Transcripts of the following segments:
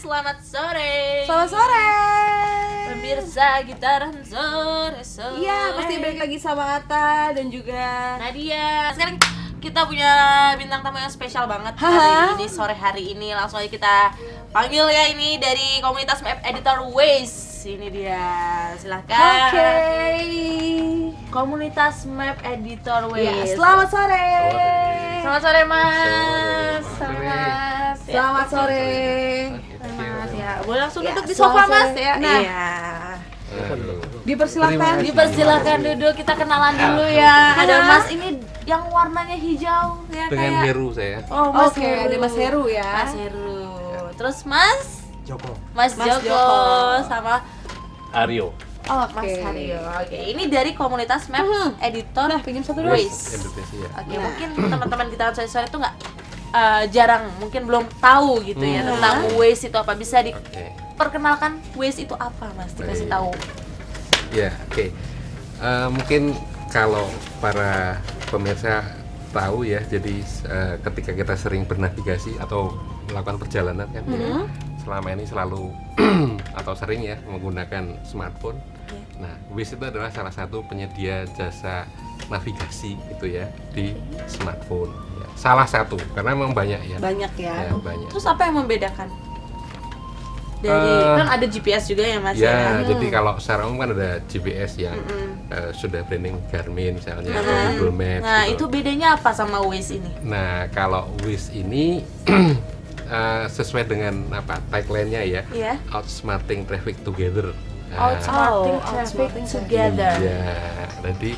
selamat sore. Selamat sore Pemirsa Gitaran Sore-sore. Iya, pasti balik lagi sama Atta dan juga Nadia. Sekarang kita punya bintang tamu yang spesial banget Haha. hari ini, sore hari ini. Langsung aja kita panggil ya, ini dari komunitas Map Editor Waze. Ini dia, silahkan. Oke. Komunitas Map Editor Ya, Waze. selamat sore. Selamat sore Mas. Sore. Mas. Ya. Selamat sore. Mas ya. Boleh langsung Ya, duduk di selamat sofa sore. Mas ya. Nah. Iya. Dipersilahkan. Dipersilakan duduk, kita kenalan dulu ya. Ada Mas ini yang warnanya hijau ya, Dengan kayak Heru saya. Oh, Mas Oke, ada Mas Heru ya. Mas Heru. Terus Mas Joko. Mas Mas Joko Joko. sama Aryo. Oke. Mas Haryo. Oke, ini dari komunitas Map Editor Nah, pinjam satu dulu. Waze. Indonesia. Oke, Nah. mungkin teman-teman kita sore-sore itu nggak jarang, mungkin belum tahu gitu ya tentang Waze itu apa. Bisa Oke. diperkenalkan Waze itu apa, Mas? Dikasih Baik. tahu. Ya, oke. Mungkin kalau para pemirsa tahu ya, jadi ketika kita sering bernavigasi atau melakukan perjalanan kan, ya, selama ini selalu atau sering ya menggunakan smartphone. Nah, Waze itu adalah salah satu penyedia jasa navigasi gitu ya di smartphone. Ya, salah satu, karena memang banyak ya. Banyak ya. Ya, banyak. Terus apa yang membedakan? Dari kan ada GPS juga ya, Mas Ya, jadi kalau secara umum kan ada GPS yang sudah branding Garmin misalnya atau Google Maps. Nah, gitu. itu bedanya apa sama Waze ini? Nah, kalau Waze ini sesuai dengan apa tagline-nya ya, Iya. outsmarting traffic together. Nah, Outsmarting Oh, traffic outsmarting together. iya. Jadi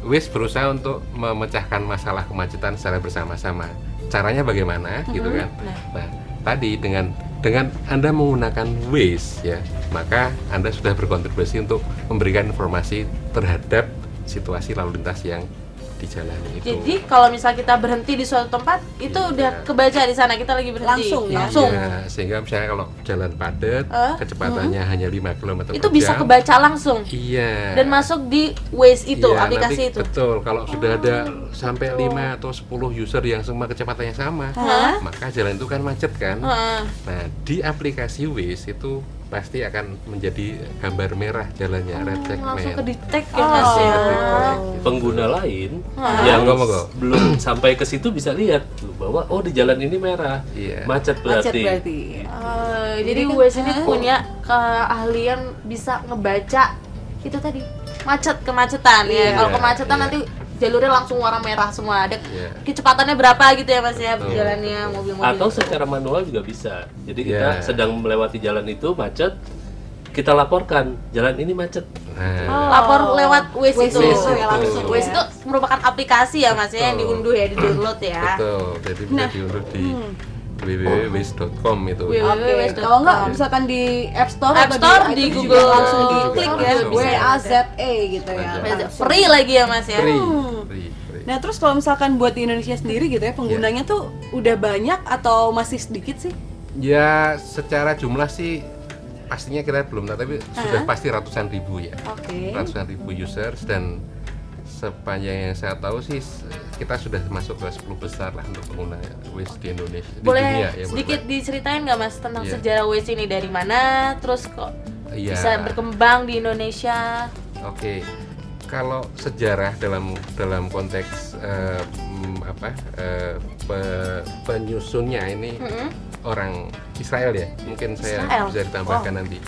Waze berusaha untuk memecahkan masalah kemacetan secara bersama-sama. Caranya bagaimana, gitu kan? Nah, tadi dengan Anda menggunakan Waze ya, maka Anda sudah berkontribusi untuk memberikan informasi terhadap situasi lalu lintas yang dijalani itu. Jadi kalau misal kita berhenti di suatu tempat, itu Iya. udah kebaca di sana, kita lagi berhenti. Langsung ya? Langsung. Ya, sehingga misalnya kalau jalan padat, kecepatannya hanya 5 km Itu per bisa jam. kebaca langsung. Iya. Dan masuk di Waze itu, Iya, aplikasi nanti itu. Betul, kalau sudah ada sampai 5 atau 10 user yang semua kecepatannya sama, maka jalan itu kan macet kan. Heeh. Nah, di aplikasi Waze itu pasti akan menjadi gambar merah jalannya, red Langsung segment. ke detect ya, Mas ya. Pengguna lain Ah. yang Monggo. belum sampai ke situ bisa lihat loh, bahwa oh di jalan ini merah, Iya. macet Macet berarti. berarti. Jadi Waze ini punya keahlian bisa ngebaca itu tadi kemacetan ya. Iya. Kalau kemacetan Iya. nanti jalurnya langsung warna merah semua. Ada Iya. kecepatannya berapa gitu ya, Mas ya, Betul. jalannya mobil-mobil. Atau itu. secara manual juga bisa. Jadi Iya. kita sedang melewati jalan itu macet, kita laporkan jalan ini macet. Nah, Lapor lewat Waze Waze itu. itu ya, langsung Waze ya. itu merupakan aplikasi ya, Mas ya, yang Betul. diunduh ya, di-download ya. betul. Jadi bisa diunduh di www.waze.com itu. Www. Oke, Waze.com. kalau enggak misalkan di App Store App atau Store, di di iTunes Google juga langsung diklik ya, Langsung. WAZE gitu ya. Ada. langsung. Free lagi ya, Mas ya. Free. Hmm. Free. Nah, terus kalau misalkan buat di Indonesia sendiri gitu ya, penggunanya tuh udah banyak atau masih sedikit sih? Ya, secara jumlah sih pastinya kita belum tahu, tapi sudah pasti ratusan ribu ya. Oke. Ratusan ribu users, dan sepanjang yang saya tahu sih kita sudah masuk ke 10 besar lah untuk pengguna Waze di Indonesia, di Boleh dunia ya. sedikit diceritain nggak, Mas, tentang Iya. sejarah Waze ini, dari mana, terus kok Iya. bisa berkembang di Indonesia? Oke, kalau sejarah dalam konteks penyusunnya ini orang Israel ya, mungkin saya Israel. bisa ditambahkan nanti.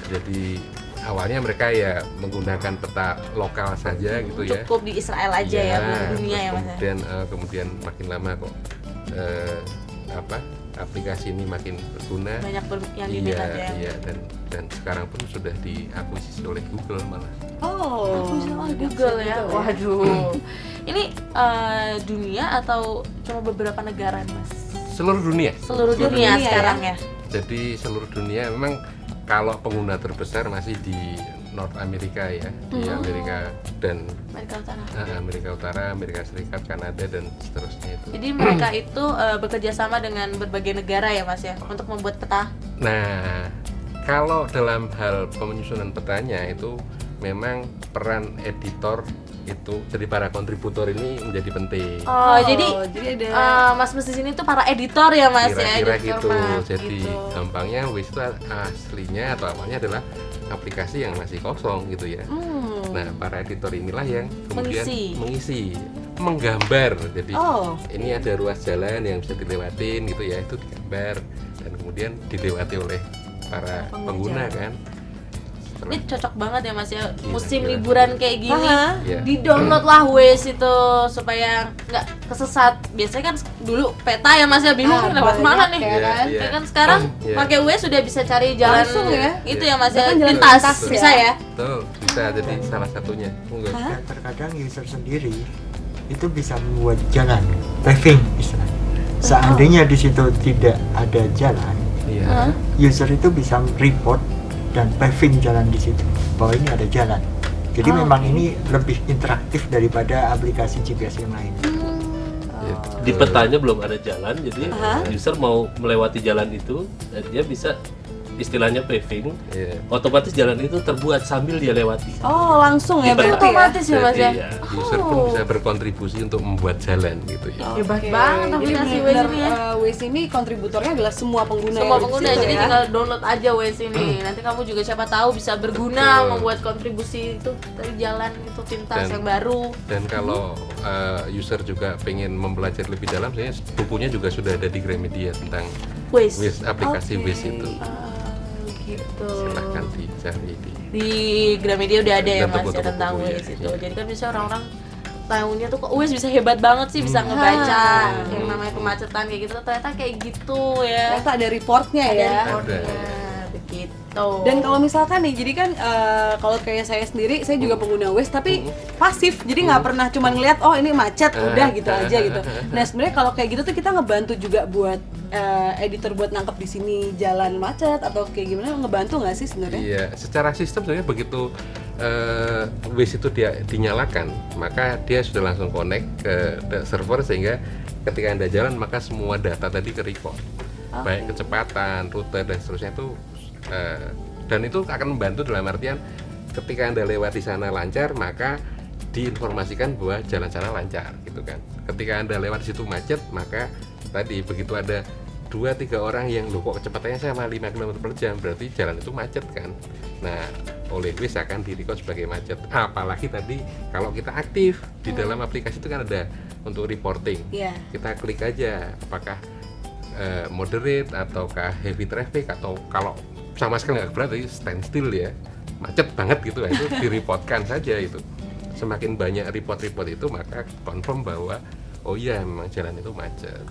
Jadi awalnya mereka ya menggunakan peta lokal saja gitu ya. Cukup di Israel aja ya, belum dunia ya, Mas. Kemudian kemudian makin lama kok aplikasi ini makin berguna. Banyak yang diminat ya. Iya, dan sekarang pun sudah diakuisisi oleh Google malah. Oh, Google ya. Waduh. Ini dunia atau cuma beberapa negara, Mas? Seluruh dunia. Seluruh dunia dunia sekarang ya. ya. Jadi seluruh dunia memang kalau pengguna terbesar masih di North Amerika ya, di Amerika dan Amerika Utara. Amerika Utara, Amerika Serikat, Kanada dan seterusnya itu. Jadi mereka itu bekerja sama dengan berbagai negara ya, Mas ya, untuk membuat peta. Nah, kalau dalam hal penyusunan petanya itu memang peran editor Itu jadi para kontributor ini menjadi penting. Jadi ada Mas di sini tuh para editor ya Mas Kira-kira ya, gitu. Mas, Jadi gitu. gampangnya Waze itu aslinya atau awalnya adalah aplikasi yang masih kosong gitu ya. Nah, para editor inilah yang kemudian mengisi, menggambar. Jadi ini ada ruas jalan yang bisa dilewatin gitu ya, itu digambar dan kemudian dilewati oleh para pengguna kan. Ini cocok banget ya Mas ya, musim kira-kira. liburan kayak gini. Iya. Di-download lah Waze itu supaya nggak kesesat. Biasanya kan dulu peta ya Mas ya, bingung kan lewat mana nih. Iya. Ya kan sekarang Iya. pakai Waze sudah bisa cari jalan Langsung ya? itu ya Mas ya, Bahkan jalan lintas pintas ya? bisa ya. Betul, bisa jadi salah satunya. Monggo. Dan terkadang user sendiri itu bisa membuat jalan paving istilahnya. Seandainya di situ tidak ada jalan, Iya. user itu bisa report dan paving jalan di situ bahwa ini ada jalan. Jadi memang ini lebih interaktif daripada aplikasi GPS yang lain. Iya, Di betul. petanya belum ada jalan, jadi user mau melewati jalan itu dan dia bisa istilahnya paving, Iya. otomatis jalan itu terbuat sambil dia lewati. langsung ya Di peta. berarti ya? Otomatis ya Mas ya. Iya. User pun bisa berkontribusi untuk membuat jalan gitu ya. Hebat Oke, banget jadi aplikasi benar-benar, Waze ini ya. Waze ini kontributornya adalah semua pengguna Semua yang pengguna, di situ jadi ya. tinggal download aja Waze ini. Nanti kamu juga siapa tahu bisa berguna Betul. membuat kontribusi itu dari jalan itu pintas Dan- yang baru. Dan kalau user juga pengen mempelajari lebih dalam, sebenarnya bukunya juga sudah ada di Gramedia tentang Waze. aplikasi Oke. Waze itu. Gitu. Silahkan dicari Di Gramedia udah ada ya Dan Mas ya toko-toko tentang buku ya. Waze itu. Iya. Jadi kan bisa orang-orang tahunya tuh kok Waze bisa hebat banget sih bisa ngebaca yang namanya kemacetan kayak gitu, ternyata kayak gitu ya. Ternyata ada reportnya Ada ya. reportnya begitu. Dan kalau misalkan nih, jadi kan kalau kayak saya sendiri, saya juga pengguna Waze tapi pasif, jadi nggak pernah cuma ngeliat oh ini macet, udah gitu aja gitu. Nah sebenarnya kalau kayak gitu tuh kita ngebantu juga buat editor buat nangkep di sini jalan macet atau kayak gimana, ngebantu nggak sih sebenarnya? Iya, secara sistem sebenarnya begitu Waze itu dia dinyalakan, maka dia sudah langsung connect ke server sehingga ketika Anda jalan maka semua data tadi ke-record. Baik kecepatan, rute dan seterusnya itu dan itu akan membantu dalam artian ketika Anda lewat di sana lancar, maka diinformasikan bahwa jalan sana lancar gitu kan. Ketika Anda lewat di situ macet, maka tadi begitu ada 2-3 orang yang loh kok kecepatannya sama 5 km per jam, berarti jalan itu macet kan. Nah, oleh Waze akan direcord sebagai macet. Apalagi tadi kalau kita aktif di dalam aplikasi itu kan ada untuk reporting. Iya. Kita klik aja apakah moderate ataukah heavy traffic, atau kalau sama sekali nggak berarti standstill ya, macet banget gitu ya, itu direportkan saja itu. Semakin banyak report-report itu maka confirm bahwa oh iya memang jalan itu macet.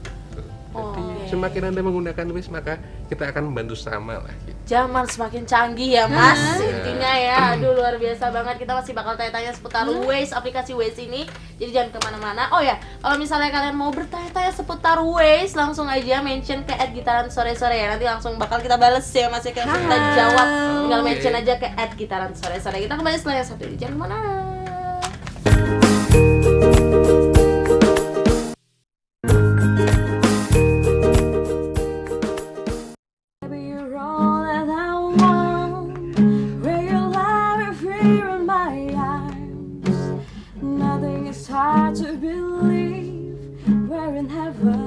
Jadi semakin Anda menggunakan Waze maka kita akan membantu sama lah gitu. Zaman semakin canggih ya Mas, intinya ya. Aduh luar biasa banget, kita masih bakal tanya-tanya seputar Waze, aplikasi Waze ini. Jadi jangan kemana-mana. Oh ya, kalau misalnya kalian mau bertanya-tanya seputar Waze, langsung aja mention ke @gitaran_sore-sore ya. Nanti langsung bakal kita bales ya Mas ya, kita jawab. Tinggal Oke. mention aja ke @gitaran_sore-sore. Kita kembali setelah yang satu ini, jangan kemana. You're all that I want. Where your love and free in my arms. Nothing is hard to believe. We're in heaven.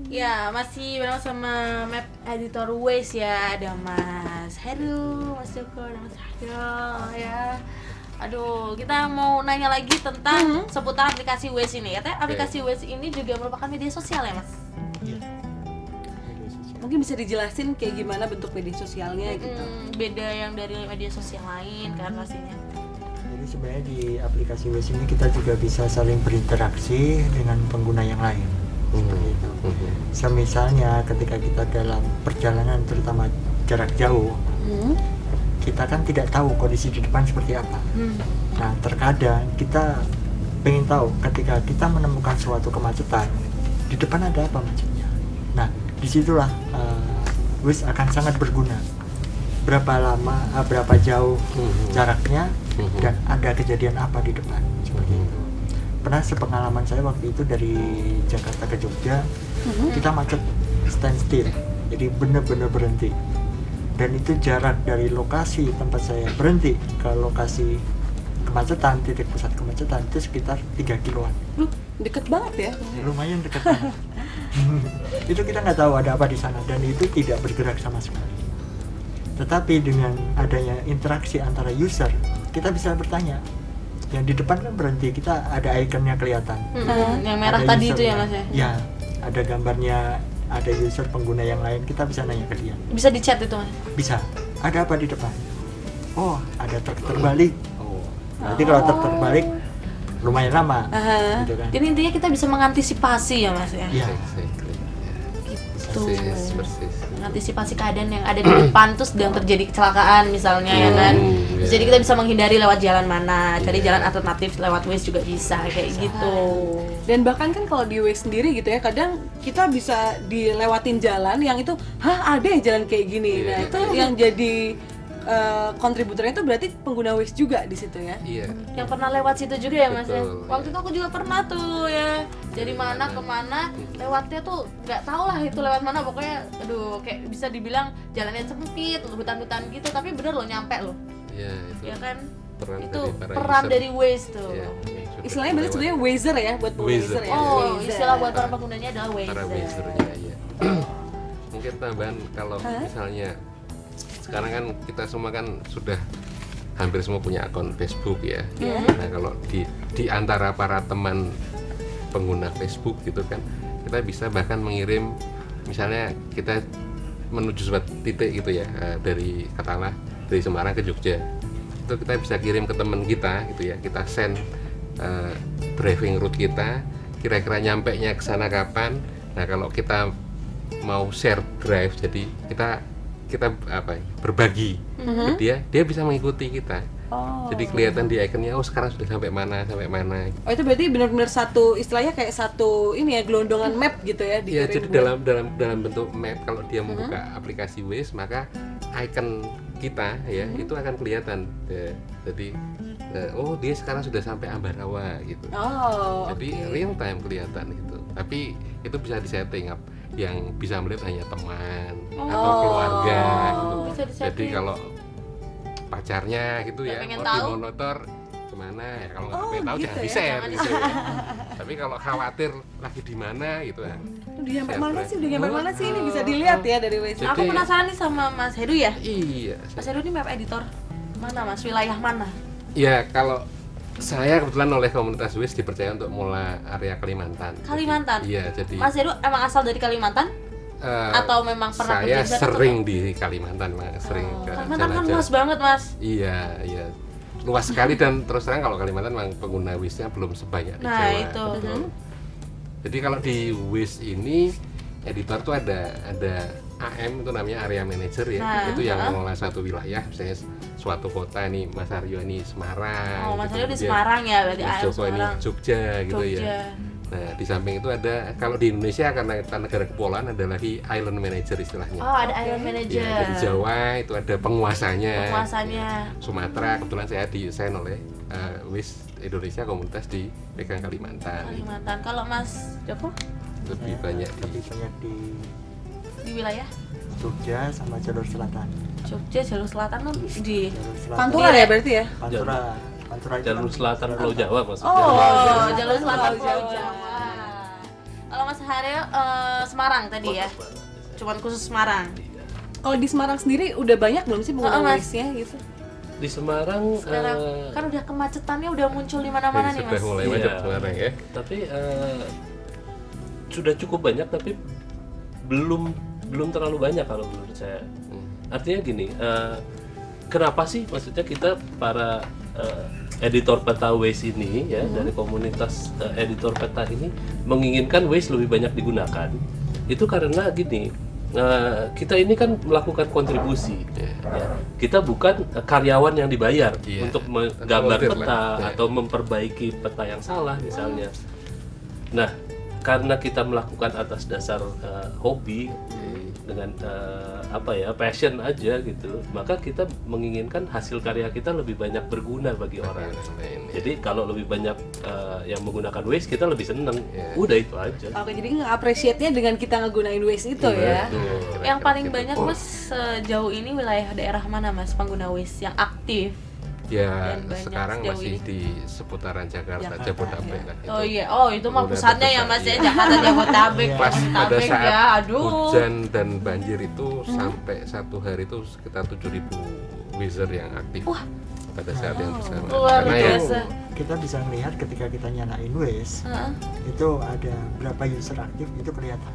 Ya, masih bersama sama map editor Waze ya. Ada Mas Heru, Mas Joko, dan Mas Hado ya. Aduh, kita mau nanya lagi tentang seputar aplikasi Waze ini. Katanya aplikasi Waze ini juga merupakan media sosial ya, Mas? Mungkin bisa dijelasin kayak gimana bentuk media sosialnya gitu. Beda yang dari media sosial lain kan pastinya. Jadi sebenarnya di aplikasi Waze ini kita juga bisa saling berinteraksi dengan pengguna yang lain. Seperti itu. Semisalnya ketika kita dalam perjalanan terutama jarak jauh, kita kan tidak tahu kondisi di depan seperti apa. Nah, terkadang kita pengen tahu ketika kita menemukan suatu kemacetan, di depan ada apa macetnya. Nah, disitulah Waze akan sangat berguna. Berapa lama, berapa jauh jaraknya, dan ada kejadian apa di depan, seperti itu. Pernah sepengalaman saya waktu itu dari Jakarta ke Jogja, kita macet standstill, jadi benar-benar berhenti. dan itu jarak dari lokasi tempat saya berhenti ke lokasi kemacetan, titik pusat kemacetan itu sekitar 3 kiloan. Deket banget ya. Lumayan dekat banget. Itu kita nggak tahu ada apa di sana dan itu tidak bergerak sama sekali. Tetapi dengan adanya interaksi antara user, kita bisa bertanya. Yang di depan kan berhenti, kita ada ikonnya kelihatan. Yang merah Ada tadi itu ya usernya. Mas ya? Ya, ada gambarnya, ada user pengguna yang lain, kita bisa nanya ke dia. Bisa di chat itu Mas? Bisa. Ada apa di depan? Oh, ada truk terbalik. Oh. Nanti kalau truk terbalik lumayan lama. Gitu kan. Jadi intinya kita bisa mengantisipasi ya Mas ya? Iya. Exactly. Gitu. Persis. Mengantisipasi keadaan yang ada di depan terus sedang terjadi kecelakaan misalnya ya kan. Terus iya. jadi kita bisa menghindari lewat jalan mana, cari Iya. jalan alternatif lewat Waze juga bisa kayak gitu. Dan bahkan kan kalau di Waze sendiri gitu ya, kadang kita bisa dilewatin jalan yang itu, ada ya jalan kayak gini. Iya. Nah itu yang jadi kontributornya itu berarti pengguna Waze juga di situ ya. Iya. Yang pernah lewat situ juga ya Mas ya? Betul, Waktu itu aku juga pernah tuh ya. Dari mana kemana lewatnya tuh nggak tahu lah itu lewat mana, pokoknya aduh kayak bisa dibilang jalannya sempit, hutan-hutan gitu, tapi bener loh nyampe loh. Iya, itu. Ya kan? Peran Itu dari para peran user. dari Waze tuh. Iya, yang sudah Istilahnya berarti lewat. sebenarnya Wazer ya, buat pengguna Wazer. Wazer ya. Oh, Wazer. istilah buat para penggunanya adalah Waze. Para usernya ya. Mungkin tambahan kalau misalnya sekarang kan kita semua kan sudah hampir semua punya akun Facebook ya. Nah kalau di antara para teman pengguna Facebook gitu kan, kita bisa bahkan mengirim, misalnya kita menuju suatu titik gitu ya, dari katakanlah dari Semarang ke Jogja, itu kita bisa kirim ke teman kita gitu ya, kita send driving route kita, kira-kira nyampe nya ke sana kapan. Nah kalau kita mau share drive, jadi kita apa ya, berbagi ke dia bisa mengikuti kita. Jadi kelihatan di ikonnya, oh sekarang sudah sampai mana. Oh itu berarti benar-benar satu istilahnya kayak satu ini ya, gelondongan map gitu ya. Iya, dikirim jadi buat- dalam bentuk map. Kalau dia membuka aplikasi Waze, maka icon kita ya itu akan kelihatan. Ya, jadi oh dia sekarang sudah sampai Ambarawa gitu. Oh, Jadi oke. real time kelihatan itu. Tapi itu bisa disetting up. Yang bisa melihat hanya teman atau keluarga gitu. bisa disetting. Jadi kalau pacarnya gitu Nggak ya, pengen di tahu. monitor kemana ya, kalau nggak pengen tahu gitu jangan ya. di-share Jangan gitu ya. Tapi kalau khawatir lagi di mana gitu ya. Udah nyampe Share mana drive. sih? Udah nyampe mana sih? Ini bisa dilihat ya dari Waze. Jadi- Aku penasaran nih sama Mas Heru ya. Iya. Mas Heru ini map editor mana Mas? Wilayah mana? Ya kalau saya kebetulan oleh komunitas Waze dipercaya untuk mulai area Kalimantan. Kalimantan? Iya, jadi Mas Heru emang asal dari Kalimantan? Atau memang pernah saya kerja di sana, sering di Kalimantan, memang sering ke Kalimantan kan jalan-jalan. luas banget Mas. Iya, luas sekali dan terus terang kalau Kalimantan memang pengguna Waze-nya belum sebanyak di Nah, Jawa. itu. Betul. Jadi kalau di Waze ini editor tuh ada AM itu namanya area manager ya. Nah, Itu yang mengelola suatu wilayah, misalnya suatu kota ini Mas Aryo ini Semarang. Oh, Mas gitu. Heru di Kemudian Semarang ya, berarti Mas AM Joko ini Semarang. Jogja gitu Jogja. ya. Nah, di samping itu ada, kalau di Indonesia karena kita negara kepulauan ada lagi island manager istilahnya. Oh, ada island manager. Ya, di Jawa itu ada penguasanya. Penguasanya. Sumatera kebetulan saya didesain oleh Waze Indonesia komunitas di Pegang Kalimantan. Kalimantan. Kalau Mas Joko Lebih Saya banyak lebih banyak di wilayah Jogja sama jalur selatan. Jogja, jalur selatan tuh di Jalur selatan. Pantura ya berarti ya? Pantura. Pantura itu Jalur kan selatan Pulau Jawa maksudnya. Oh, jalur selatan Pulau Pulau Jawa. Jawa. Kalau Mas Haryo Semarang tadi ya. Cuman khusus Semarang. Kalau di Semarang sendiri udah banyak belum sih pengguna Mas. Waze-nya gitu? Di Semarang Sekarang kan udah kemacetannya udah muncul di mana-mana nih sudah Mas. mulai Iya. macet Semarang ya. tapi sudah cukup banyak tapi belum terlalu banyak kalau menurut saya. Artinya gini, kenapa sih maksudnya kita para editor peta Waze ini ya dari komunitas editor peta ini menginginkan Waze lebih banyak digunakan? Itu karena gini, kita ini kan melakukan kontribusi. Ya. Kita bukan karyawan yang dibayar Iya. untuk menggambar Volunteer peta lah. Ya. atau memperbaiki peta yang salah misalnya. Nah, karena kita melakukan atas dasar hobi, passion aja gitu, maka kita menginginkan hasil karya kita lebih banyak berguna bagi orang. Jadi kalau lebih banyak yang menggunakan Waze, kita lebih seneng. Udah itu aja. Oke, jadi nge-appreciate-nya dengan kita ngegunain Waze itu ya. Yang paling banyak Mas sejauh ini wilayah daerah mana Mas pengguna Waze yang aktif? Ya, Dan banyak sekarang sejauh masih ini. di seputaran Jakarta, Jakarta, Jabodetabek ya. lah. Oh iya, oh itu mah Udah pusatnya ya terbesar, Mas ya, iya. Jakarta Jabodetabek. Pas pada Jabodetabek saat ya, aduh. hujan dan banjir itu sampai satu hari itu sekitar 7.000 Wazer yang aktif. Pada saat yang bersamaan. Luar Karena ya biasa. Kita bisa melihat ketika kita nyalain Waze, itu ada berapa user aktif itu kelihatan.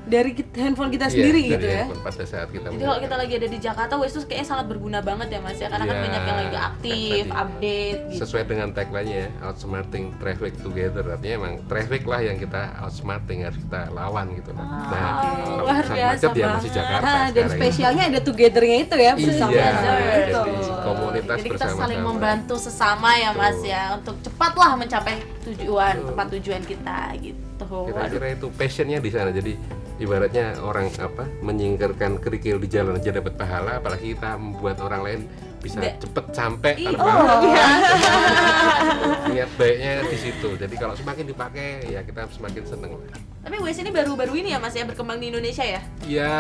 Dari handphone kita sendiri iya, gitu dari ya. handphone pada saat kita Jadi kalau kita lagi ada di Jakarta, Waze itu kayaknya sangat berguna banget ya Mas ya, karena kan Iya, banyak yang lagi aktif, tadi. update gitu. sesuai dengan tagline-nya ya, outsmarting traffic together, artinya emang traffic lah yang kita outsmarting, harus kita lawan gitu lah. Nah, kalau luar pusat biasa macet ya masih banget. Jakarta Dan sekarang ini. spesialnya ada together-nya itu ya, bersama. Iya, Gitu. jadi komunitas Jadi kita bersama-sama. saling membantu sesama ya Mas ya, untuk cepatlah mencapai tempat tujuan kita gitu. Kira-kira itu passionnya di sana. Jadi ibaratnya orang menyingkirkan kerikil di jalan aja dapat pahala, apalagi kita membuat orang lain bisa cepet sampai tanpa niat baiknya di situ. Jadi kalau semakin dipakai ya kita semakin seneng. Tapi Waze ini baru-baru ini ya Mas ya berkembang di Indonesia ya? Ya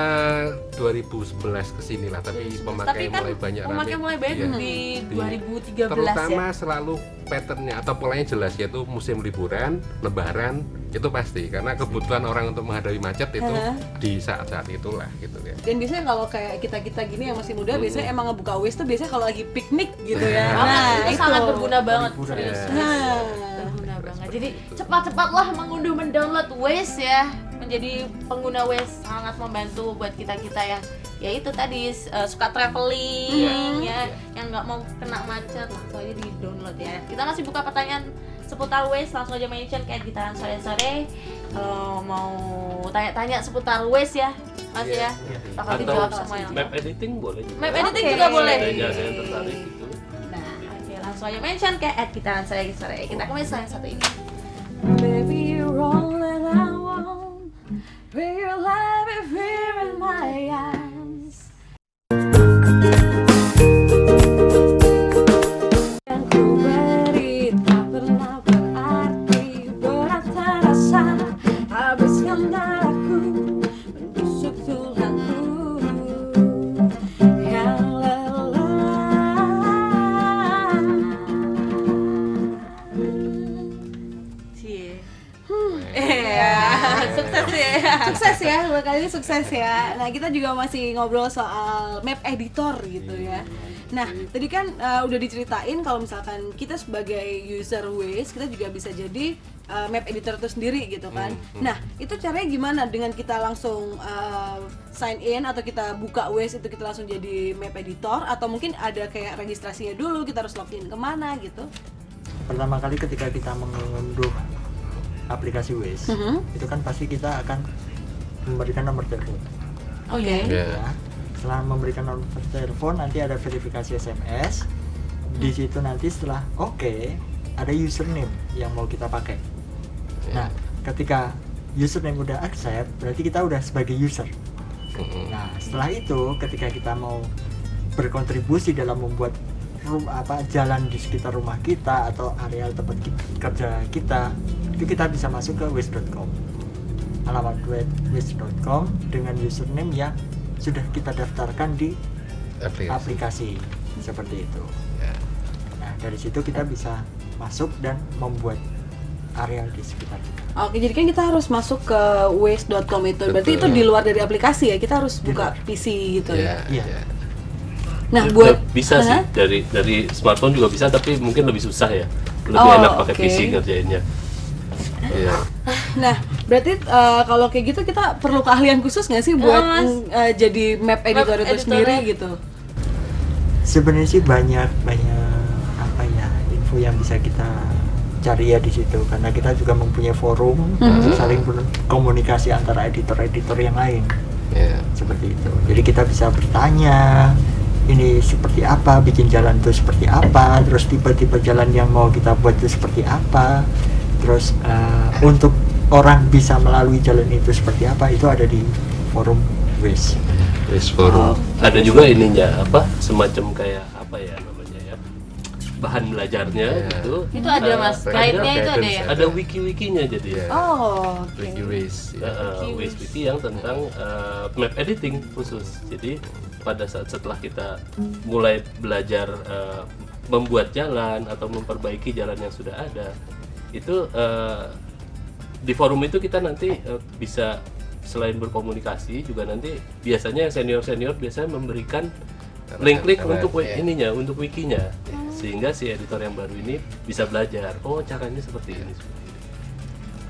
2011 kesini lah, tapi pemakai Tapi kan mulai banyak pemakai rame. mulai banyak Iya. di 2013 Terutama ya. selalu patternnya atau polanya jelas, yaitu musim liburan, lebaran, itu pasti karena kebutuhan orang untuk menghadapi macet itu di saat-saat itulah gitu ya. Dan biasanya kalau kayak kita gini yang masih muda, biasanya emang ngebuka Waze tuh biasanya kalau lagi piknik gitu ya. Nah, itu sangat berguna banget, Liburan. serius. Nah, Berguna banget. Jadi cepat-cepatlah mengunduh mendownload Waze ya. Menjadi pengguna Waze sangat membantu buat kita-kita yang ya itu tadi suka traveling ya, yang nggak mau kena macet, langsung aja di download ya. Kita masih buka pertanyaan seputar Waze, langsung aja mention kayak gitaran sore-sore. Kalau mau tanya-tanya seputar Waze ya Mas ya, bakal Atau dijawab semua yang map editing boleh juga. map editing juga boleh. Ada yang tertarik gitu. Nah, oke, langsung aja mention ke @gitaran sore. Kita ke yang satu ini. baby, you're all that I want. Bring your life and fear in my eyes. Yang ku beri tak pernah berarti, berat terasa, habiskan darahku, menusuk tulangku yang Cie. Sukses ya. Sukses ya, buat kali ini sukses ya. Nah, kita juga masih ngobrol soal map editor gitu ya. Nah, tadi kan udah diceritain kalau misalkan kita sebagai user Waze, kita juga bisa jadi map editor itu sendiri gitu kan. Nah, itu caranya gimana? Dengan kita langsung sign in atau kita buka Waze itu kita langsung jadi map editor, atau mungkin ada kayak registrasinya dulu, kita harus login kemana gitu? Pertama kali ketika kita mengunduh aplikasi Waze, itu kan pasti kita akan memberikan nomor telepon. Oke. Ya. Setelah memberikan nomor telepon, nanti ada verifikasi SMS. Di situ nanti setelah ada username yang mau kita pakai. Nah, ketika username udah accept, berarti kita udah sebagai user. Nah, setelah itu ketika kita mau berkontribusi dalam membuat jalan di sekitar rumah kita atau area tempat kerja kita, itu kita bisa masuk ke waze.com, alamat waze.com dengan username yang sudah kita daftarkan di aplikasi seperti itu. Nah, dari situ kita bisa masuk dan membuat area di sekitar kita. Oke, jadi kan kita harus masuk ke waze.com itu. Berarti itu di luar dari aplikasi ya, kita harus buka PC gitu ya. Iya. Nah, buat bisa sih dari smartphone juga bisa, tapi mungkin lebih susah ya. Lebih Oh, enak pakai oke. PC ngerjainnya. Iya. Nah, berarti kalau kayak gitu kita perlu keahlian khusus nggak sih buat jadi map editor itu editor-nya. sendiri gitu? Sebenarnya sih banyak info yang bisa kita cari ya di situ, karena kita juga mempunyai forum untuk saling berkomunikasi antara editor-editor yang lain. Seperti itu. Jadi kita bisa bertanya ini seperti apa, bikin jalan itu seperti apa, terus tipe-tipe jalan yang mau kita buat itu seperti apa, terus untuk orang bisa melalui jalan itu seperti apa, itu ada di forum Waze. Waze Forum. Ada juga ininya apa semacam kayak apa ya namanya ya, bahan belajarnya Iya. gitu. Itu ada Mas, Ada guide-nya itu ada ya. guidance. Ada wiki-wikinya jadi ya. Oh, oke. Wiki Waze. Ya. Waze Wiki yang tentang map editing khusus. Jadi pada saat setelah kita mulai belajar membuat jalan atau memperbaiki jalan yang sudah ada, itu di forum itu kita nanti bisa selain berkomunikasi juga nanti biasanya yang senior biasanya memberikan link-link untuk ya. ininya, untuk wikinya, sehingga si editor yang baru ini bisa belajar. Oh, caranya seperti ini. Seperti ini.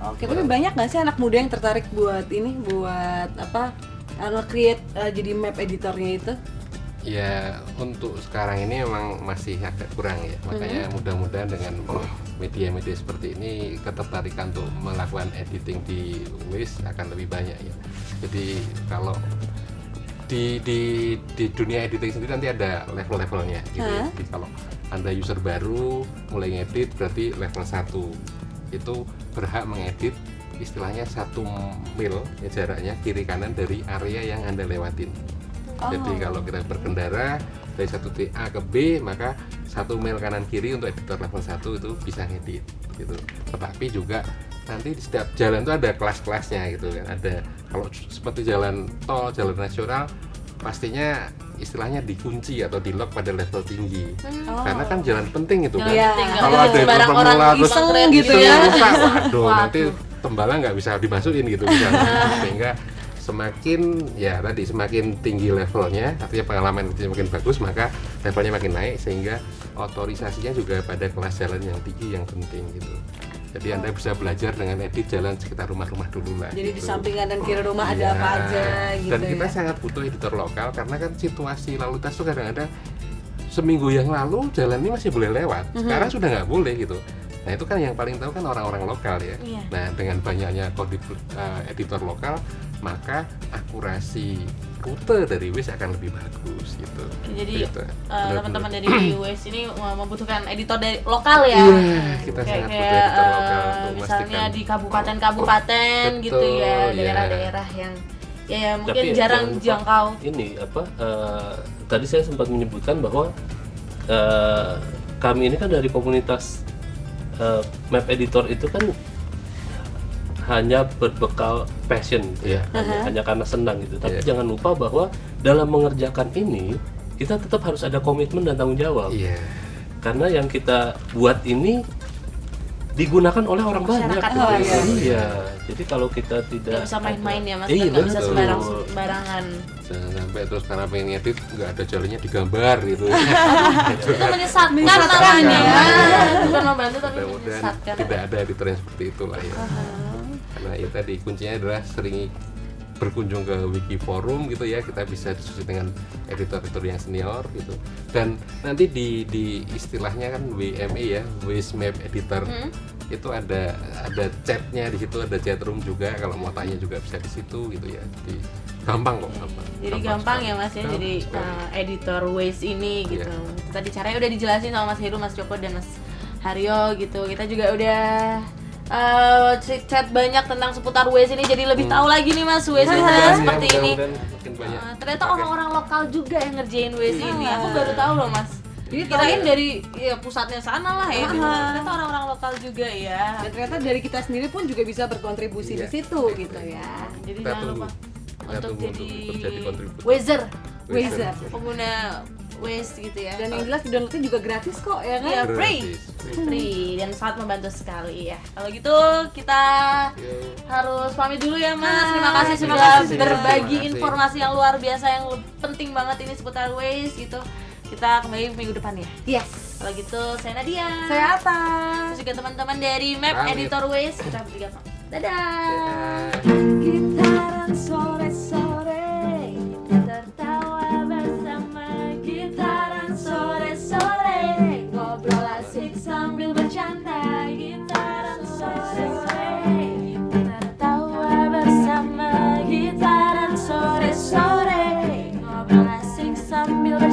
Oke, tapi banyak nggak sih anak muda yang tertarik buat ini, buat apa? Create jadi map editornya itu? Ya, untuk sekarang ini memang masih agak kurang ya. Makanya mudah-mudahan dengan media-media seperti ini ketertarikan untuk melakukan editing di Waze akan lebih banyak ya. Jadi kalau di dunia editing sendiri nanti ada level-levelnya gitu ya. Jadi kalau Anda user baru mulai ngedit berarti level 1 itu berhak mengedit istilahnya 1 mil ya jaraknya kiri kanan dari area yang Anda lewatin. Jadi kalau kita berkendara dari satu titik A ke B, maka 1 mil kanan kiri untuk editor level 1 itu bisa ngedit gitu. Tetapi juga nanti di setiap jalan itu ada kelas-kelasnya gitu kan. Ada kalau seperti jalan tol, jalan nasional pastinya istilahnya dikunci atau di lock pada level tinggi. Karena kan jalan penting itu kan. Iya. Kalau ada yang sembarang orang pemula terus iseng gitu iseng ya. rusak, waduh Waduh. nanti tembalang nggak bisa dimasukin gitu misalnya. Sehingga semakin ya tadi semakin tinggi levelnya, artinya pengalaman kita makin bagus, maka levelnya makin naik sehingga otorisasinya juga pada kelas jalan yang tinggi yang penting gitu. Jadi Anda bisa belajar dengan edit jalan sekitar rumah-rumah dulu lah. Jadi di gitu. samping kanan kiri rumah ada Iya. apa aja gitu Dan kita ya. sangat butuh editor lokal karena kan situasi lalu lintas itu kadang-kadang seminggu yang lalu jalan ini masih boleh lewat, sekarang sudah nggak boleh gitu. Nah itu kan yang paling tahu kan orang-orang lokal ya. Iya. Nah dengan banyaknya editor lokal, maka akurasi rute dari Waze akan lebih bagus gitu. Jadi Gitu. teman-teman dari Waze ini membutuhkan editor dari lokal ya. Iya, kita Kayak sangat butuh editor lokal untuk misalnya memastikan. di kabupaten-kabupaten gitu Betul, ya, iya. daerah-daerah yang ya mungkin Tapi jarang jangan lupa dijangkau. Ini apa? Tadi saya sempat menyebutkan bahwa kami ini kan dari komunitas map editor itu kan hanya berbekal passion, Iya. hanya karena senang gitu. Tapi Iya. jangan lupa bahwa dalam mengerjakan ini kita tetap harus ada komitmen dan tanggung jawab. Iya. Karena yang kita buat ini digunakan oleh orang banyak. Masyarakat. Oh, iya. Iya. Jadi kalau kita tidak Nggak bisa main-main ya Mas, Iya, kan nggak bisa betul. sembarangan. Jangan sampai terus karena pengen ngedit nggak ada jalannya digambar gitu. Itu menyesatkan Menyesatkan, namanya. ya. Bukan membantu tapi Mudah-mudahan menyesatkan. tidak ada editor yang seperti itulah ya. Karena ya tadi kuncinya adalah sering berkunjung ke wiki forum gitu ya, kita bisa diskusi dengan editor-editor yang senior gitu. Dan nanti di istilahnya kan WME ya, Waze Map Editor. Itu ada chatnya di situ, ada chat room juga, kalau mau tanya juga bisa di situ gitu ya. Jadi gampang kok, gampang. Jadi gampang ya Mas ya, Gampang jadi sekali. editor Waze ini gitu. Iya. Tadi caranya udah dijelasin sama Mas Heru, Mas Joko dan Mas Haryo gitu. Kita juga udah chat banyak tentang seputar Waze ini, jadi lebih tahu lagi nih Mas Waze itu Mudah-mudahan ya, seperti ini. mudah-mudahan makin banyak. Ternyata orang-orang lokal juga yang ngerjain Waze ini. Aku baru tahu loh Mas. Jadi Kirain dari ya, pusatnya sana lah ya. Ternyata orang-orang lokal juga ya. Dan ternyata dari kita sendiri pun juga bisa berkontribusi di Iya. situ gitu ya. Jadi Kita jangan tunggu. lupa Kita untuk tunggu jadi untuk jadi kontributor. Wazer, Wazer. pengguna Waze gitu ya. Dan yang jelas di downloadnya juga gratis kok ya kan? Iya, free. Gratis. Free dan sangat membantu sekali ya. Kalau gitu kita harus pamit dulu ya Mas. Terima kasih Terima sudah kasih. berbagi Terima kasih. informasi yang luar biasa yang penting banget ini seputar Waze gitu. Kita kembali minggu depan ya. Yes. Kalau gitu saya Nadia. Saya Ata. Terus juga teman-teman dari Map Pamit. Editor Waze. Kita bertiga pamit. Dadah. Gitaran sore-sore, kita tertawa bersama. Gitaran sore-sore, ngobrol asik sambil bercanda. Gitaran sore-sore, kita tertawa bersama. Gitaran sore-sore, ngobrol asik sambil bercanda.